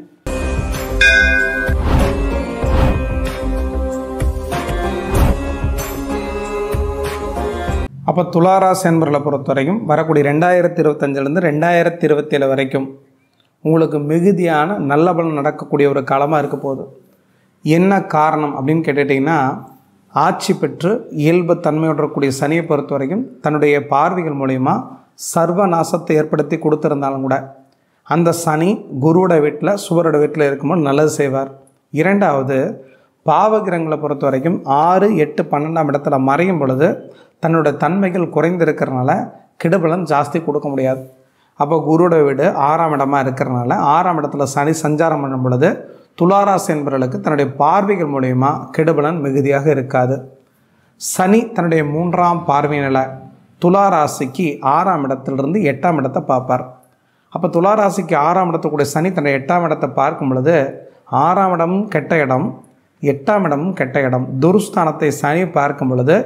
அப்போ துளாராசி என்பவர்களை பொறுத்த வரைக்கும் வரக்கூடிய 2025 2027 வரைக்கும் உங்களுக்கு மிகுதியான நல்ல பலன் நடக்கக்கூடிய ஒரு காலமாக இருக்க போகுது. என்ன காரணம் அப்படின்னு கேட்டுட்டிங்கன்னா, ஆட்சி பெற்று இயல்பு தன்மையுடக்கூடிய சனியை பொறுத்த வரைக்கும் தன்னுடைய பார்வைகள் மூலயமா சர்வநாசத்தை ஏற்படுத்தி கொடுத்துருந்தாலும் கூட அந்த சனி குருவோட வீட்டில் சுவரோட வீட்டில் இருக்கும்போது நல்லது செய்வார். இரண்டாவது, பாவகிரகங்களை பொறுத்த வரைக்கும் 6, 8, 12ஆம் இடத்துல மறையும் பொழுது தன்னோட தன்மைகள் குறைந்திருக்கிறனால கெடுபலன் ஜாஸ்தி கொடுக்க முடியாது. அப்போ குருவோட வீடு 6ஆம் இடமாக இருக்கிறனால 6ஆம் இடத்துல சனி சஞ்சாரம் பண்ணும் பொழுது துளாராசி என்பவர்களுக்கு தன்னுடைய பார்வைகள் மூலயமா கெடுபலன் மிகுதியாக இருக்காது. சனி தன்னுடைய 3ஆம் பார்வையினால் துளாராசிக்கு 6ஆம் இடத்திலிருந்து 8ஆம் இடத்தை பார்ப்பார். அப்போ துளாராசிக்கு 6ஆம் இடத்துக்கூடிய சனி தன்னுடைய 8ஆம் இடத்தை பார்க்கும் பொழுது 6ஆம் இடமும் கெட்ட இடம், 8ஆம் இடமும் கெட்ட இடம், துருஸ்தானத்தை சனி பார்க்கும் பொழுது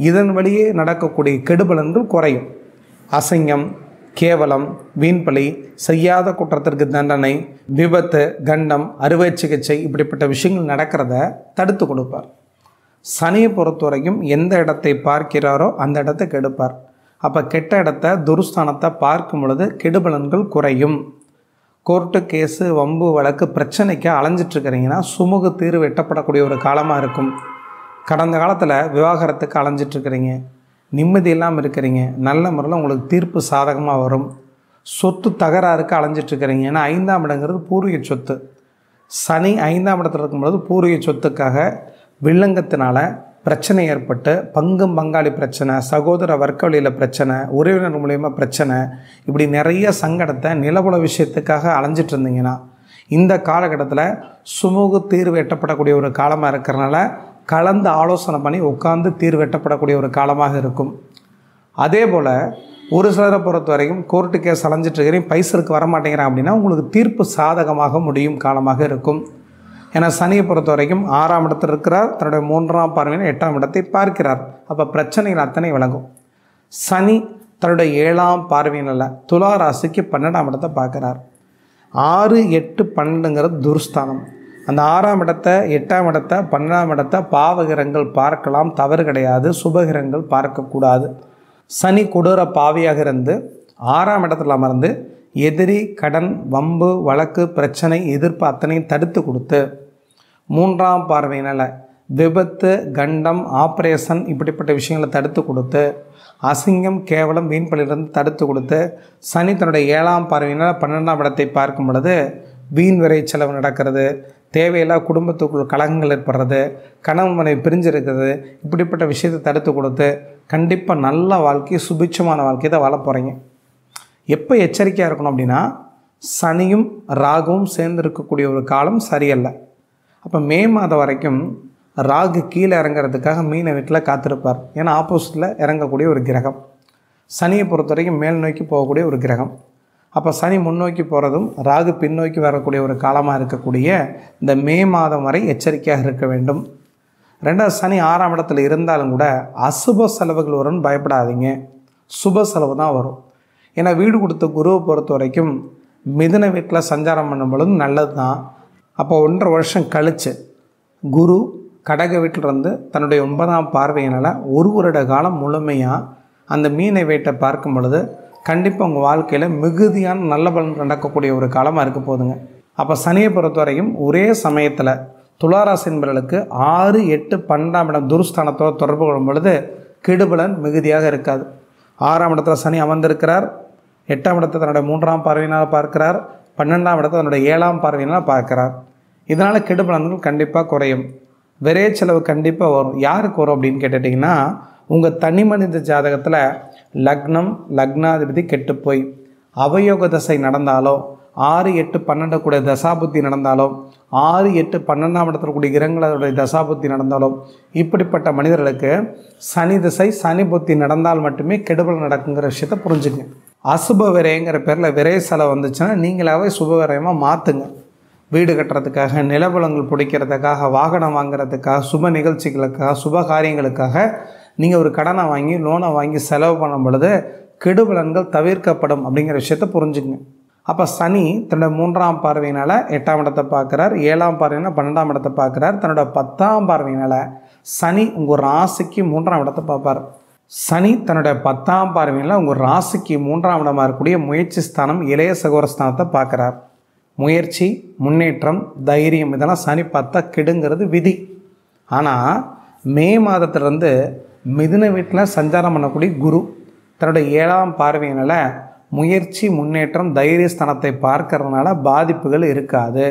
இதன் வழியே நடக்கக்கூடிய கெடுபலன்கள் குறையும். அசிங்கம், கேவலம், வீண்பழி, செய்யாத குற்றத்திற்கு தண்டனை, விபத்து, கண்டம், அறுவை சிகிச்சை இப்படிப்பட்ட விஷயங்கள் நடக்கிறத தடுத்து கொடுப்பார். சனியை பொறுத்த வரைக்கும் எந்த இடத்தை பார்க்கிறாரோ அந்த இடத்தை கெடுப்பார். அப்போ கெட்ட இடத்த, துருஸ்தானத்தை பார்க்கும் பொழுது கெடுபலன்கள் குறையும். கோர்ட்டு கேஸு, வம்பு வழக்கு, பிரச்சனைக்கு அலைஞ்சிட்ருக்கிறீங்கன்னா சுமூக தீர்வு எட்டப்படக்கூடிய ஒரு காலமாக இருக்கும். கடந்த காலத்தில் விவாகரத்துக்கு அலைஞ்சிட்ருக்கிறீங்க, நிம்மதி இல்லாமல் இருக்கிறீங்க, நல்ல முறையில் உங்களுக்கு தீர்ப்பு சாதகமாக வரும். சொத்து தகராறுக்கு அலைஞ்சிட்ருக்கிறீங்க. ஏன்னா 5ஆம் இடங்கிறது பூர்வீக சொத்து. சனி 5ஆம் இடத்துல இருக்கும்பொழுது பூர்வீக சொத்துக்காக வில்லங்கத்தினால பிரச்சனை ஏற்பட்டு பங்கும் பங்காளி பிரச்சனை, சகோதர வர்க்க வழியில் பிரச்சனை, உறவினர் மூலிமா பிரச்சனை, இப்படி நிறைய சங்கடத்தை நிலபுல விஷயத்துக்காக அலைஞ்சிட்டு இருந்தீங்கன்னா இந்த காலகட்டத்தில் சுமூக தீர்வு எட்டப்படக்கூடிய ஒரு காலமாக இருக்கிறனால கலந்து ஆலோசனை பண்ணி உட்கார்ந்து தீர்வு எட்டப்படக்கூடிய ஒரு காலமாக இருக்கும். அதே போல் ஒரு சிலரை பொறுத்த வரைக்கும் கோர்ட்டு கேஸ் அலைஞ்சிட்ருக்கிறீங்க, பைசலுக்கு வரமாட்டேங்கிறேன் அப்படின்னா உங்களுக்கு தீர்ப்பு சாதகமாக முடியும் காலமாக இருக்கும். ஏன்னா சனியை பொறுத்த வரைக்கும் 6ஆம் இடத்தில் இருக்கிறார், தன்னுடைய 3ஆம் பார்வையில் 8ஆம் இடத்தை பார்க்கிறார். அப்போ பிரச்சனைகள் அத்தனை விளங்கும். சனி தன்னுடைய 7ஆம் பார்வையினால் துலா ராசிக்கு 12ஆம் இடத்தை பார்க்குறார். 6, 8, 12ங்கிறது துர்ஸ்தானம். அந்த 6ஆம் இடத்தை, 8ஆம் இடத்தை, 12ஆம் இடத்தை பாவகிரகங்கள் பார்க்கலாம், தவறு கிடையாது. சுபகிரகங்கள் பார்க்கக்கூடாது. சனி கொடூர பாவியாக இருந்து 6ஆம் இடத்துல அமர்ந்து எதிரி, கடன், வம்பு, வழக்கு, பிரச்சனை, எதிர்ப்பு அத்தனையும் தடுத்து கொடுத்து 3ஆம் பார்வையினால் விபத்து, கண்டம், ஆப்ரேஷன் இப்படிப்பட்ட விஷயங்களை தடுத்து கொடுத்து அசிங்கம், கேவலம், வீண்பழிலிருந்து தடுத்து கொடுத்து சனி தன்னுடைய 7ஆம் பார்வையினால் 12ஆம் இடத்தை பார்க்கும் பொழுது வீண் விரை செலவு நடக்கிறது, தேவையில்லா குடும்பத்துக்குள் கலகங்கள் ஏற்படுறது, கணவன் மனைவி பிரிஞ்சிருக்கிறது, இப்படிப்பட்ட விஷயத்தை தடுத்து கொடுத்து கண்டிப்பாக நல்ல வாழ்க்கை, சுபிட்சமான வாழ்க்கையை தான் வாழ போகிறீங்க. எப்போ எச்சரிக்கையாக இருக்கணும் அப்படின்னா சனியும் ராகுவும் சேர்ந்து இருக்கக்கூடிய ஒரு காலம் சரியல்ல. அப்போ மே மாதம் வரைக்கும் ராகு கீழே இறங்கிறதுக்காக மீன வீட்டில் காத்திருப்பார். ஏன்னா ஆப்போசிட்டில் இறங்கக்கூடிய ஒரு கிரகம். சனியை பொறுத்த வரைக்கும் மேல் நோக்கி போகக்கூடிய ஒரு கிரகம். அப்போ சனி முன்னோக்கி போகிறதும் ராகு பின்னோக்கி வரக்கூடிய ஒரு காலமாக இருக்கக்கூடிய இந்த மே மாதம் வரை எச்சரிக்கையாக இருக்க வேண்டும். 2வது சனி 6ஆம் இடத்துல இருந்தாலும் கூட அசுப செலவுகள் வரும்னு பயப்படாதீங்க, சுப செலவு தான் வரும். ஏன்னா வீடு கொடுத்த குருவை பொறுத்த வரைக்கும் மிதுன வீட்டில் சஞ்சாரம் பண்ணும் பொழுது நல்லது தான். அப்போ 1.5 வருஷம் கழித்து குரு கடக வீட்டிலிருந்து தன்னுடைய 9ஆம் பார்வையினால் 1 வருட காலம் முழுமையாக அந்த மீனை வீட்டை பார்க்கும் பொழுது கண்டிப்பாக உங்கள் வாழ்க்கையில் மிகுதியான நல்ல பலன் நடக்கக்கூடிய ஒரு காலமாக இருக்க போதுங்க. அப்போ சனியை பொறுத்த வரைக்கும் ஒரே சமயத்தில் துளாராசி என்பவர்களுக்கு 6, 8, 12ஆம் இடம் துருஸ்தானத்தோடு தொடர்பு கொள்ளும் பொழுது கெடுபலன் மிகுதியாக இருக்காது. 6ஆம் இடத்துல சனி அமர்ந்திருக்கிறார், 8ஆம் இடத்தை தன்னுடைய 3ஆம் பார்வையினால் பார்க்கிறார், 12ஆம் இடத்தை தன்னுடைய 7ஆம் பார்வையினால் பார்க்கிறார். இதனால் கெடுபலன்கள் கண்டிப்பாக குறையும். விரை செலவு கண்டிப்பாக வரும். யாருக்கு வரும் அப்படின்னு கேட்டுட்டிங்கன்னா உங்கள் தனி மனித ஜாதகத்தில் லக்னம், லக்னாதிபதி கெட்டு போய் அவயோக தசை நடந்தாலோ, 6, 8, 12 கூடிய தசாபுத்தி நடந்தாலோ, 6, 8, 12ஆம் இடத்துல கூடிய கிரகங்களுடைய தசாபுத்தி நடந்தாலோ இப்படிப்பட்ட மனிதர்களுக்கு சனி திசை, சனி புத்தி நடந்தால் மட்டுமே கெடுபல் நடக்குங்கிற விஷயத்தை புரிஞ்சுங்க. அசுப விரயங்கிற பேரில் விரை செலவு வந்துச்சுன்னா நீங்களாவே சுப விரயமாக மாற்றுங்க. வீடு கட்டுறதுக்காக, நிலபலங்கள் பிடிக்கிறதுக்காக, வாகனம் வாங்குறதுக்காக, சுப நிகழ்ச்சிகளுக்காக, சுப காரியங்களுக்காக நீங்கள் ஒரு கடனை வாங்கி, லோனை வாங்கி செலவு பண்ணும் பொழுது கெடுபலன்கள் தவிர்க்கப்படும் அப்படிங்கிற விஷயத்தை புரிஞ்சுங்க. அப்போ சனி தன்னோட 3ஆம் பார்வையினால் 8ஆம் இடத்தை பார்க்குறார், 7ஆம் பார்வையினால் 12ஆம் இடத்தை பார்க்குறார். தன்னோட 10ஆம் பார்வையினால் சனி உங்கள் ராசிக்கு 3ஆம் இடத்தை பார்ப்பார். சனி தன்னுடைய 10ஆம் பார்வையில் உங்கள் ராசிக்கு 3ஆம் இடமாக இருக்கக்கூடிய முயற்சி ஸ்தானம், இளைய சகோரஸ்தானத்தை பார்க்குறார். முயற்சி, முன்னேற்றம், தைரியம் இதெல்லாம் சனி பார்த்தா கெடுங்கிறது விதி. ஆனால் மே மாதத்திலிருந்து மிதுன வீட்டில் சஞ்சாரம் பண்ணக்கூடிய குரு தன்னுடைய 7ஆம் பார்வையினால் முயற்சி, முன்னேற்றம், தைரிய ஸ்தானத்தை பார்க்கறதுனால பாதிப்புகள் இருக்காது.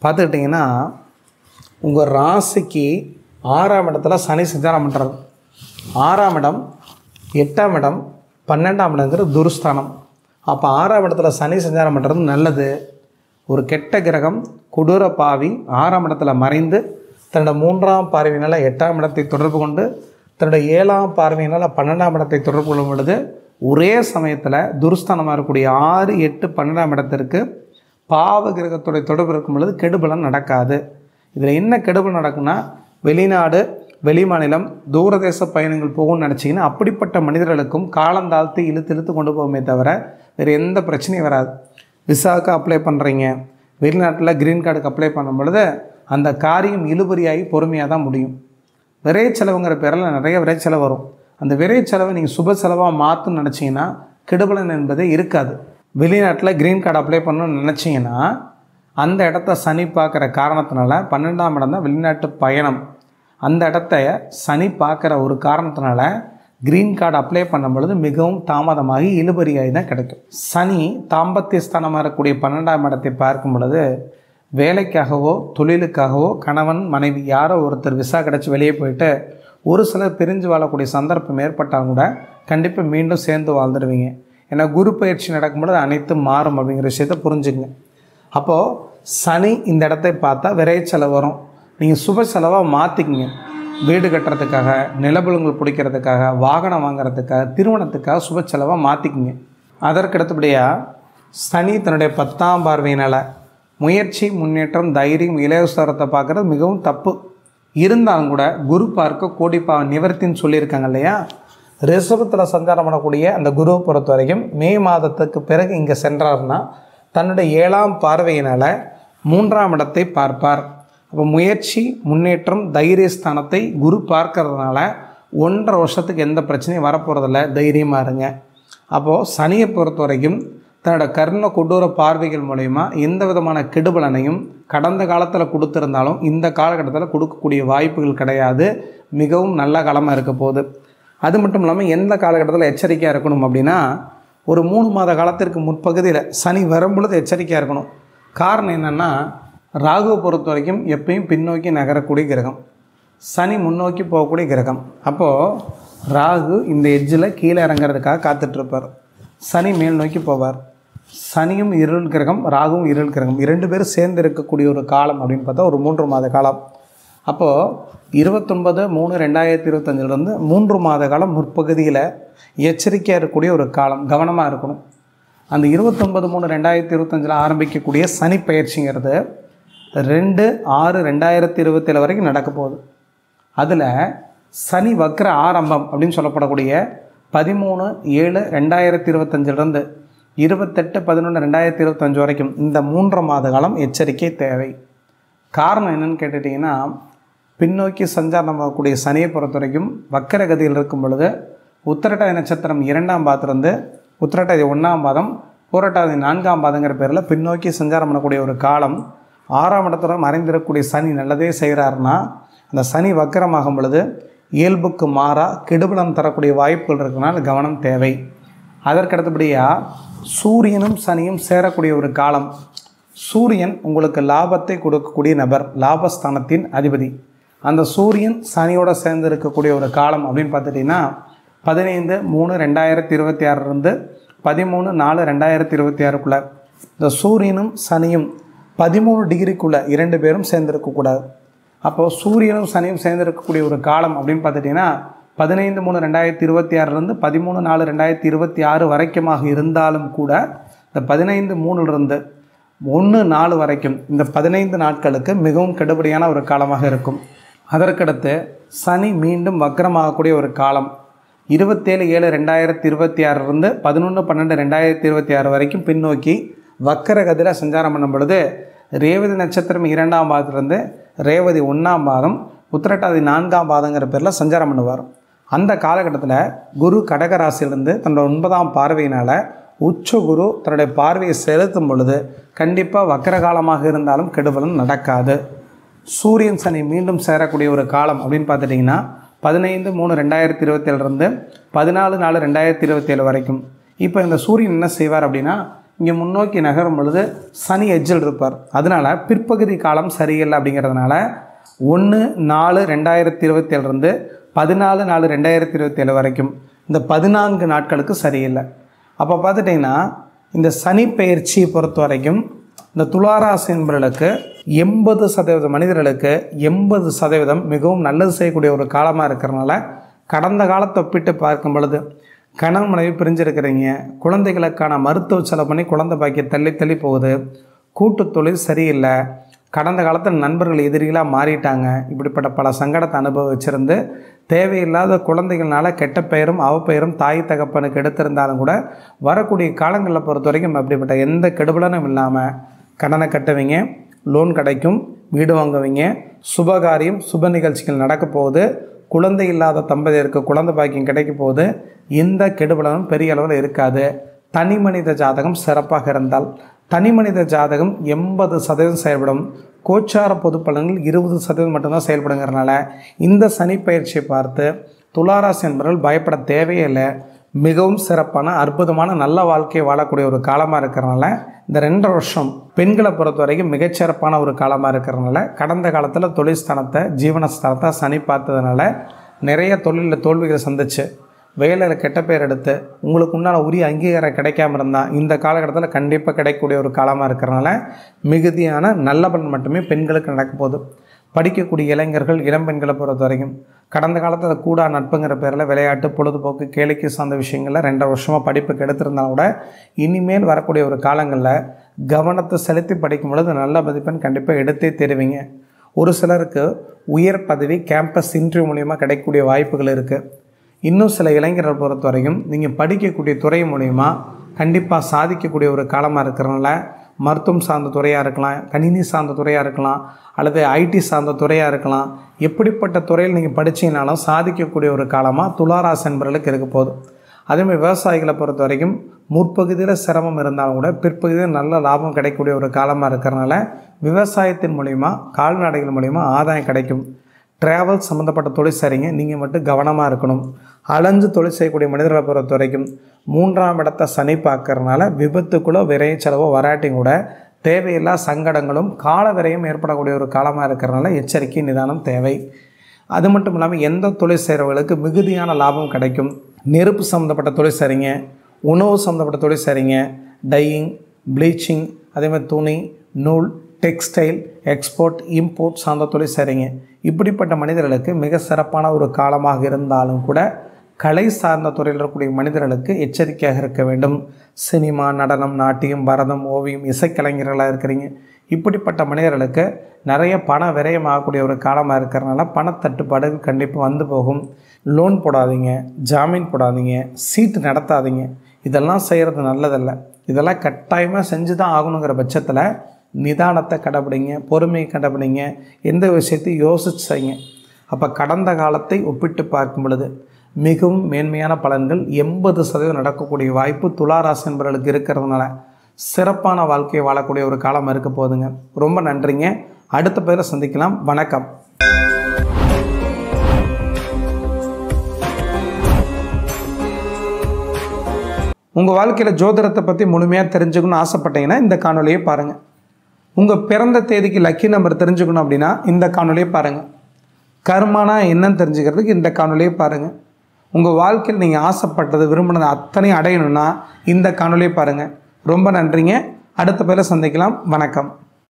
பார்த்துக்கிட்டிங்கன்னா உங்கள் ராசிக்கு 6ஆம் இடத்துல சனி சஞ்சாரம் பண்ணுறது. 6ஆம் இடம், 8ஆம் இடம், 12ஆம் இடங்கிறது துருஸ்தானம். அப்போ 6ஆம் இடத்துல சனி சஞ்சாரம் பண்ணுறது நல்லது. ஒரு கெட்ட கிரகம், கொடூர பாவி 6ஆம் இடத்துல மறைந்து தன்னோட 3ஆம் பார்வையினால் 8ஆம் இடத்தை தொடர்பு கொண்டு தன்னுடைய 7ஆம் பார்வையினால் 12ஆம் இடத்தை தொடர்பு கொள்ளும் பொழுது ஒரே சமயத்தில் துருஸ்தானமாக இருக்கக்கூடிய 6, 8, 12ஆம் இடத்திற்கு பாவ கிரகத்துடைய தொடர்பு இருக்கும் பொழுது கெடுபலன் நடக்காது. இதில் என்ன கெடுபலன் நடக்குன்னா வெளிநாடு, வெளி மாநிலம் தூரதேச பயணங்கள் போகும்னு நினச்சிங்கன்னா அப்படிப்பட்ட மனிதர்களுக்கும் காலந்தாழ்த்து இழுத்து கொண்டு போகுமே தவிர வேறு எந்த பிரச்சனையும் வராது. விசாவுக்கு அப்ளை பண்ணுறீங்க, வெளிநாட்டில் க்ரீன் கார்டுக்கு அப்ளை பண்ணும் பொழுது அந்த காரியம் இழுபறியாகி பொறுமையாக தான் முடியும். விரை செலவுங்கிற பேரில் நிறைய விரை செலவு வரும். அந்த விரை செலவை நீங்கள் சுப செலவாக மாற்றுன்னு நினச்சிங்கன்னா கெடுபலன் என்பதே இருக்காது. வெளிநாட்டில் க்ரீன் கார்டு அப்ளை பண்ணணும்னு நினச்சிங்கன்னா அந்த இடத்த சனி பார்க்குற காரணத்தினால 12ஆம் இடம் தான் வெளிநாட்டு பயணம். அந்த இடத்த சனி பார்க்குற ஒரு காரணத்தினால க்ரீன் கார்டு அப்ளை பண்ணும் பொழுது மிகவும் தாமதமாகி இழுபறியாகி தான் கிடைக்கும். சனி தாம்பத்திய ஸ்தானமாக இருக்கக்கூடிய 12ஆம் இடத்தை பார்க்கும் பொழுது வேலைக்காகவோ தொழிலுக்காகவோ கணவன் மனைவி யாரோ ஒருத்தர் விசா கிடச்சி வெளியே போயிட்டு ஒரு சிலர் பிரிஞ்சு வாழக்கூடிய சந்தர்ப்பம் ஏற்பட்டாலும் கூட கண்டிப்பாக மீண்டும் சேர்ந்து வாழ்ந்துடுவீங்க. ஏன்னா குரு பயிற்சி நடக்கும்பொழுது அனைத்தும் மாறும் அப்படிங்கிற விஷயத்தை புரிஞ்சுங்க. அப்போது சனி இந்த இடத்தை பார்த்தா விரை செலவு வரும். நீங்கள் சுப செலவாக மாற்றிக்கிங்க. வீடு கட்டுறதுக்காக, நிலபுலங்கள் பிடிக்கிறதுக்காக, வாகனம் வாங்கிறதுக்காக, திருமணத்துக்காக சுப செலவாக மாற்றிக்கிங்க. அதற்கு அடுத்தபடியாக சனி தன்னுடைய 10ஆம் பார்வையினால் முயற்சி, முன்னேற்றம், தைரியம், இளையசரத்தை பார்க்குறது மிகவும் தப்பு. இருந்தாலும் கூட குரு பார்க்க கோடிப்பா நிவர்த்தின்னு சொல்லியிருக்காங்க இல்லையா. ரிஷபத்தில் சஞ்சாரம் பண்ணக்கூடிய அந்த குருவை பொறுத்த வரைக்கும் மே மாதத்துக்கு பிறகு இங்கே சென்றார்னா தன்னுடைய 7ஆம் பார்வையினால் 3ஆம் இடத்தை பார்ப்பார். அப்போ முயற்சி, முன்னேற்றம், தைரியஸ்தானத்தை குரு பார்க்கறதுனால 1.5 வருஷத்துக்கு எந்த பிரச்சனையும் வரப்போகிறதில்ல. தைரியமாக இருங்க. அப்போது சனியை பொறுத்த வரைக்கும் தன்னோட கர்ண கொடூர பார்வைகள் மூலயமா எந்த விதமான கெடுபலனையும் கடந்த காலத்தில் கொடுத்துருந்தாலும் இந்த காலகட்டத்தில் கொடுக்கக்கூடிய வாய்ப்புகள் கிடையாது. மிகவும் நல்ல காலமாக இருக்க போகுது. அது மட்டும் இல்லாமல் எந்த காலகட்டத்தில் எச்சரிக்கையாக இருக்கணும் அப்படின்னா ஒரு 3 மாத காலத்திற்கு முற்பகுதியில் சனி வரும்பொழுது எச்சரிக்கையாக இருக்கணும். காரணம் என்னென்னா ராகுவை பொறுத்த வரைக்கும் எப்பயும் பின்னோக்கி நகரக்கூடிய கிரகம், சனி முன்னோக்கி போகக்கூடிய கிரகம். அப்போது ராகு இந்த எட்ஜில் கீழே இறங்கிறதுக்காக காத்துட்ருப்பார், சனி மேல் நோக்கி போவார். சனியும் இருள் கிரகம், ராகுவும் இருள் கிரகம், 2 பேரும் சேர்ந்து இருக்கக்கூடிய ஒரு காலம் அப்படின்னு பார்த்தா ஒரு 3 மாத காலம். அப்போது 29/3/2025 3 மாத காலம் முற்பகுதியில் எச்சரிக்கையாக இருக்கக்கூடிய ஒரு காலம், கவனமாக இருக்கணும். அந்த 29/3/2025 ஆரம்பிக்கக்கூடிய சனி பயிற்சிங்கிறது 2/6/2027 வரைக்கும் நடக்க போகுது. அதில் சனி வக்ர ஆரம்பம் அப்படின்னு சொல்லப்படக்கூடிய 13/7/2025 28/11/2025 வரைக்கும் இந்த 3 மாத காலம் எச்சரிக்கை தேவை. காரணம் என்னென்னு கேட்டுட்டிங்கன்னா பின்னோக்கி சஞ்சாரம் ஆகக்கூடிய சனியை பொறுத்த வரைக்கும் வக்கரகதியில் இருக்கும் பொழுது உத்திரட்டாதி நட்சத்திரம் 2ஆம் பாதத்திலிருந்து உத்திரட்டாதி 1ஆம் பாதம், பூரட்டாதி 4ஆம் பாதங்கிற பேரில் பின்னோக்கி சஞ்சாரம் பண்ணக்கூடிய ஒரு காலம். 6ஆம் இடத்துல மறைந்திருக்கக்கூடிய சனி நல்லதே செய்கிறாருன்னா அந்த சனி வக்கரமாகும் பொழுது இயல்புக்கு மாறாக கெடுபலம் தரக்கூடிய வாய்ப்புகள் இருக்கிறனால கவனம் தேவை. அதற்கடுத்தபடியாக சூரியனும் சனியும் சேரக்கூடிய ஒரு காலம். சூரியன் உங்களுக்கு லாபத்தை கொடுக்கக்கூடிய நபர், லாபஸ்தானத்தின் அதிபதி. அந்த சூரியன் சனியோடு சேர்ந்து இருக்கக்கூடிய ஒரு காலம் அப்படின்னு பார்த்துட்டிங்கன்னா 15/3/2026 13/4/2026 இந்த சூரியனும் சனியும் 13 டிகிரிக்குள்ளே 2 பேரும் சேர்ந்துருக்கக்கூடாது. அப்போது சூரியனும் சனியும் சேர்ந்துருக்கக்கூடிய ஒரு காலம் அப்படின்னு பார்த்துட்டிங்கன்னா 15/3/2026 13/4/2026 வரைக்குமாக இருந்தாலும் கூட இந்த 15/3 1/4 வரைக்கும் இந்த 15 நாட்களுக்கு மிகவும் கெடுபடியான ஒரு காலமாக இருக்கும். அதற்கடுத்து சனி மீண்டும் வக்ரமாகக்கூடிய ஒரு காலம் 27/7/2026 11/12/2026 வரைக்கும் பின்னோக்கி வக்கரகதியில் சஞ்சாரம் பண்ணும் பொழுது ரேவதி நட்சத்திரம் 2ஆம் பாதத்திலிருந்து ரேவதி 1ஆம் பாதம், உத்திரட்டாதி 4ஆம் பாதங்கிற பேரில் சஞ்சாரம் பண்ணுவார். அந்த காலகட்டத்தில் குரு கடகராசியிலிருந்து தன்னோட 9ஆம் பார்வையினால் உச்ச குரு தன்னுடைய பார்வையை செலுத்தும் பொழுது கண்டிப்பாக வக்கர காலமாக இருந்தாலும் கெடுபலன் நடக்காது. சூரியன் சனி மீண்டும் சேரக்கூடிய ஒரு காலம் அப்படின்னு பார்த்துட்டிங்கன்னா 15/3/2027 14/4/2027 வரைக்கும். இப்போ இந்த சூரியன் என்ன செய்வார் அப்படின்னா இங்கே முன்னோக்கி நகரும் பொழுது சனி எஜ்ஜில் இருப்பார். அதனால் பிற்பகுதி காலம் சரியில்லை. அப்படிங்கிறதுனால 1/4/2027 14/4/2027 வரைக்கும் இந்த 14 நாட்களுக்கு சரியில்லை. அப்போ பார்த்துட்டிங்கன்னா இந்த சனி பயிற்சியை பொறுத்த வரைக்கும் இந்த துளாராசி என்பவர்களுக்கு 80% மனிதர்களுக்கு 80% மிகவும் நல்லது செய்யக்கூடிய ஒரு காலமாக இருக்கிறனால கடந்த காலத்தை ஒப்பிட்டு பார்க்கும் பொழுது கணவன் மனைவி பிரிஞ்சிருக்கிறீங்க, குழந்தைகளுக்கான மருத்துவ செலவு பண்ணி குழந்தை பாக்கிய தள்ளி போகுது, கூட்டு தொழில் சரியில்லை, கடந்த காலத்தில் நண்பர்கள் எதிரிகளாக மாறிட்டாங்க, இப்படிப்பட்ட பல சங்கடத்தை அனுபவிச்சிருந்து தேவையில்லாத குழந்தைகள்னால கெட்ட பெயரும் அவப்பெயரும் தாய் தகப்பனுக்கு எடுத்திருந்தாலும் கூட வரக்கூடிய காலங்களில் பொறுத்த வரைக்கும் அப்படிப்பட்ட எந்த கெடுபலனும் இல்லாமல் கடனை கட்டுவீங்க, லோன் கிடைக்கும், வீடு வாங்குவீங்க, சுபகாரியம் சுப நிகழ்ச்சிகள் நடக்க போகுது, குழந்தை இல்லாத தம்பதியருக்கு குழந்தை பாக்கியம் கிடைக்க போகுது. எந்த கெடுபலனும் பெரிய அளவில் இருக்காது. தனி மனித ஜாதகம் சிறப்பாக இருந்தால் தனி மனித ஜாதகம் 80% செயல்படும். கோச்சார பொது பலன்கள் 20% மட்டும்தான் செயல்படுங்கிறனால இந்த சனி பயிற்சியை பார்த்து துளாராசி என்பவர்கள் பயப்பட தேவையே இல்லை. மிகவும் சிறப்பான அற்புதமான நல்ல வாழ்க்கையை வாழக்கூடிய ஒரு காலமாக இருக்கிறனால இந்த 2 வருஷம் பெண்களை பொறுத்த வரைக்கும் மிகச்சிறப்பான ஒரு காலமாக இருக்கிறனால கடந்த காலத்தில் தொழில் ஸ்தானத்தை ஜீவனஸ்தானத்தை சனி பார்த்ததுனால நிறைய தொழிலில் தோல்விகளை சந்திச்சு வேலையில் கெட்ட பேர் எடுத்து உங்களுக்கு உண்டான உரிய அங்கீகாரம் கிடைக்காம இருந்தால் இந்த காலகட்டத்தில் கண்டிப்பாக கிடைக்கக்கூடிய ஒரு காலமாக இருக்கிறனால மிகுதியான நல்ல பலன் மட்டுமே பெண்களுக்கு நடக்க போகுது. படிக்கக்கூடிய இளைஞர்கள் இளம்பெண்களை பொறுத்த வரைக்கும் கடந்த காலத்தில் கூடா நட்புங்கிற பேரில் விளையாட்டு பொழுதுபோக்கு கேளிக்கை சார்ந்த விஷயங்களில் 2 வருஷமாக படிப்புக்கு எடுத்திருந்தாலும் கூட இனிமேல் வரக்கூடிய ஒரு காலங்களில் கவனத்தை செலுத்தி படிக்கும் பொழுது நல்ல மதிப்பெண் கண்டிப்பாக எடுத்தே தருவீங்க. ஒரு சிலருக்கு உயர் பதவி கேம்பஸ் இன்டர்வியூ மூலிமா கிடைக்கக்கூடிய வாய்ப்புகள் இருக்குது. இன்னும் சில இளைஞர்கள் பொறுத்த வரைக்கும் நீங்கள் படிக்கக்கூடிய துறை மூலிமா கண்டிப்பாக சாதிக்கக்கூடிய ஒரு காலமாக இருக்கிறனால மருத்துவம் சார்ந்த துறையாக இருக்கலாம், கணினி சார்ந்த துறையாக இருக்கலாம், அல்லது ஐடி சார்ந்த துறையாக இருக்கலாம். எப்படிப்பட்ட துறையில் நீங்கள் படித்தீங்கனாலும் சாதிக்கக்கூடிய ஒரு காலமாக துளாராசி என்பவர்களுக்கு இருக்க போகுது. அதேமாதிரி விவசாயிகளை பொறுத்த வரைக்கும் முற்பகுதியில் சிரமம் இருந்தாலும் கூட பிற்பகுதியில் நல்ல லாபம் கிடைக்கக்கூடிய ஒரு காலமாக இருக்கிறனால விவசாயத்தின் மூலிமா கால்நடைகள் மூலிமா ஆதாயம் கிடைக்கும். ட்ராவல் சம்மந்தப்பட்ட தொழில் சரிங்க, நீங்கள் மட்டும் கவனமாக இருக்கணும். அலைஞ்சு தொழில் செய்யக்கூடிய மனிதர்களை பொறுத்த வரைக்கும் 3ஆம் இடத்தை சனி பார்க்கறதுனால விபத்துக்குள்ளோ விரைய செலவோ வராட்டியும் கூட தேவையில்லா சங்கடங்களும் கால விரையும் ஏற்படக்கூடிய ஒரு காலமாக இருக்கிறனால எச்சரிக்கை நிதானம் தேவை. அது மட்டும் இல்லாமல் எந்த தொழில் செய்கிறவர்களுக்கு மிகுதியான லாபம் கிடைக்கும். நெருப்பு சம்மந்தப்பட்ட தொழில் சரிங்க, உணவு சம்மந்தப்பட்ட தொழில் சரிங்க, டையிங், ப்ளீச்சிங், அதேமாதிரி துணி, நூல், டெக்ஸ்டைல், எக்ஸ்போர்ட், இம்போர்ட் சார்ந்த தொழில் சரிங்க. இப்படிப்பட்ட மனிதர்களுக்கு மிக சிறப்பான ஒரு காலமாக இருந்தாலும் கூட கலை சார்ந்த துறையில் இருக்கக்கூடிய மனிதர்களுக்கு எச்சரிக்கையாக இருக்க வேண்டும். சினிமா, நடனம், நாட்டியம், பரதம், ஓவியம், இசைக்கலைஞர்களாக இருக்கிறீங்க. இப்படிப்பட்ட மனிதர்களுக்கு நிறைய பண விரயமாகக்கூடிய ஒரு காலமாக இருக்கிறனால பணத்தட்டுப்பாடு கண்டிப்பாக வந்து போகும். லோன் போடாதீங்க, ஜாமீன் போடாதீங்க, சீட்டு நடத்தாதீங்க. இதெல்லாம் செய்கிறது நல்லதில்லை. இதெல்லாம் கட்டாயமாக செஞ்சு தான் ஆகணுங்கிற பட்சத்தில் நிதானத்தை கடைபிடிங்க, பொறுமையை கடைபிடிங்க, எந்த விஷயத்தையும் யோசிச்சு செய்யுங்க. அப்போ கடந்த காலத்தை ஒப்பிட்டு பார்க்கும் பொழுது மிகவும் மேன்மையான பலன்கள் 80% நடக்கக்கூடிய வாய்ப்பு துளாராசி என்பவர்களுக்கு இருக்கிறதுனால சிறப்பான வாழ்க்கையை வாழக்கூடிய ஒரு காலம் இருக்க போகுதுங்க. ரொம்ப நன்றிங்க. அடுத்த பேரை சந்திக்கலாம். வணக்கம். உங்கள் வாழ்க்கையில் ஜோதிடத்தை பற்றி முழுமையாக தெரிஞ்சுக்கணும்னு ஆசைப்பட்டீங்கன்னா இந்த காணொலியை பாருங்கள். உங்கள் பிறந்த தேதிக்கு லக்கி நம்பர் தெரிஞ்சுக்கணும் அப்படின்னா இந்த காணொலியை பாருங்கள். கர்மானா என்னன்னு தெரிஞ்சுக்கிறதுக்கு இந்த காணொலியை பாருங்கள். உங்கள் வாழ்க்கையில் நீங்கள் ஆசைப்பட்டது விரும்பினது அத்தனையும் அடையணும்னா இந்த காணொலியை பாருங்கள். ரொம்ப நன்றிங்க. அடுத்த பேரை சந்திக்கலாம். வணக்கம்.